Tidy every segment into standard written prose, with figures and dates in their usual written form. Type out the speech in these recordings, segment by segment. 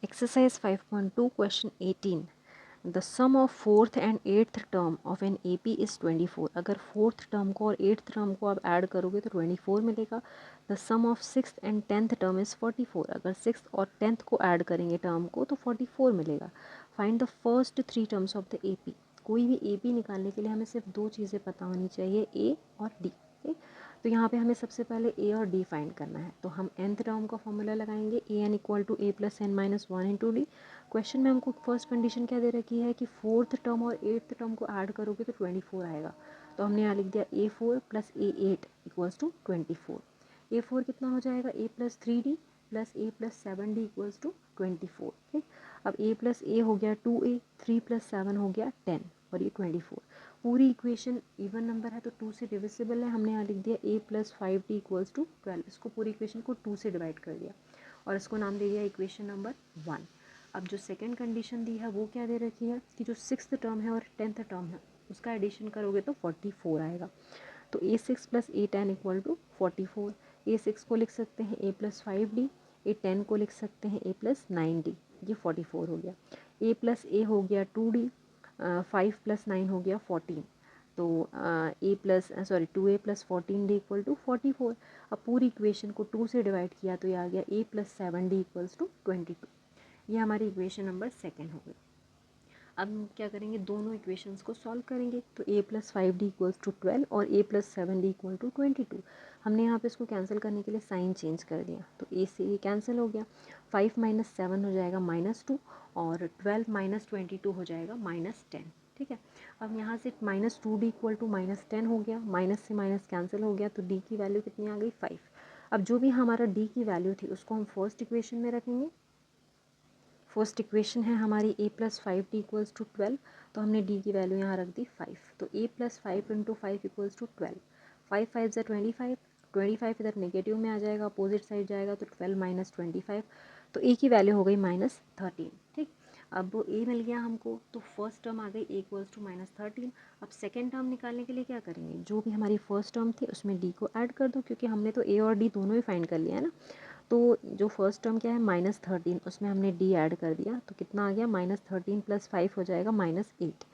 Exercise 5.2 question 18. The sum of fourth and eighth term of an AP is 24. अगर fourth term को और eighth term को आप add करोगे तो 24 मिलेगा. The sum of six and tenth term is 44. अगर सिक्स और टेंथ को ऐड करेंगे टर्म को तो 44 मिलेगा. Find the first three terms of the AP. कोई भी AP निकालने के लिए हमें सिर्फ दो चीज़ें पता होनी चाहिए, A और D. तो यहाँ पे हमें सबसे पहले ए और डी फाइंड करना है. तो हम nth टर्म का फॉर्मूला लगाएंगे, a n equal to a plus n minus one into d. Question में हमको फर्स्ट कंडीशन क्या दे रखी है कि फोर्थ टर्म और एट्थ टर्म को ऐड करोगे तो 24 आएगा. तो हमने यहाँ लिख दिया a four plus a eight equals to 24. A four कितना हो जाएगा, a plus three d plus a plus seven d equals to 24. ठीक, अब ए प्लस ए हो गया 2a, 3 प्लस 7 हो गया 10 और ये 24. पूरी इक्वेशन इवन नंबर है तो 2 से डिविजिबल है. हमने यहाँ लिख दिया a plus five D equals to 12. इसको पूरी इक्वेशन को 2 से डिवाइड कर दिया और इसको नाम दे दिया इक्वेशन नंबर 1. अब जो सेकंड कंडीशन दी है वो क्या दे रखी है कि जो सिक्स्थ टर्म है और टेंथ टर्म है उसका एडिशन करोगे तो 44 आएगा. तो a six plus a ten equal to 44. A six को लिख सकते हैं a plus five d, a ten को लिख सकते हैं ए प्लस नाइन डी. ये 44 हो गया. ए प्लस ए हो गया 2d, 5 प्लस 9 हो गया 14. तो ए प्लस सॉरी 2a प्लस 14d इक्वल टू 44. अब पूरी इक्वेशन को 2 से डिवाइड किया तो ये आ गया a plus 7d equals to 22. ये हमारी इक्वेशन नंबर सेकेंड हो गई. अब हम क्या करेंगे, दोनों इक्वेशंस को सॉल्व करेंगे. तो a plus five D equals to 12 और a plus seven D equal to 22. हमने यहाँ पे इसको कैंसिल करने के लिए साइन चेंज कर दिया तो a से ये कैंसिल हो गया. 5 माइनस 7 हो जाएगा -2 और 12 माइनस 22 हो जाएगा -10. ठीक है, अब यहाँ से -2d इक्वल टू -10 हो गया, माइनस से माइनस कैंसिल हो गया तो d की वैल्यू कितनी आ गई 5. अब जो भी हमारा d की वैल्यू थी उसको हम फर्स्ट इक्वेशन में रखेंगे. फर्स्ट इक्वेशन है हमारी a plus five D equals to 12. तो हमने d की वैल्यू यहाँ रख दी 5. तो a plus five into five equals to 12. 5 5 ज़ा 25, 25 इधर नेगेटिव में आ जाएगा, अपोजिट साइड जाएगा तो 12 माइनस 25. तो a की वैल्यू हो गई -13. ठीक, अब a मिल गया हमको तो फर्स्ट टर्म आ गई a इक्वल्स टू -13. अब सेकेंड टर्म निकालने के लिए क्या करेंगे, जो भी हमारी फर्स्ट टर्म थी उसमें d को ऐड कर दो क्योंकि हमने तो a और d दोनों ही फाइंड कर लिया है ना. तो जो फर्स्ट टर्म क्या है -13, उसमें हमने d ऐड कर दिया तो कितना आ गया -13 प्लस 5 हो जाएगा -8.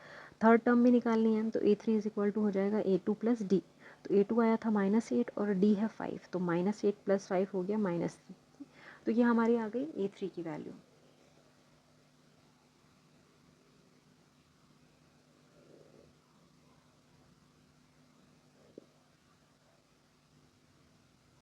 थर्ड टर्म भी निकालनी है तो a3 इज इक्वल टू हो जाएगा a2 प्लस डी. तो a2 आया था -8 और d है 5 तो -8 प्लस 5 हो गया -3. तो ये हमारी आ गई a3 की वैल्यू.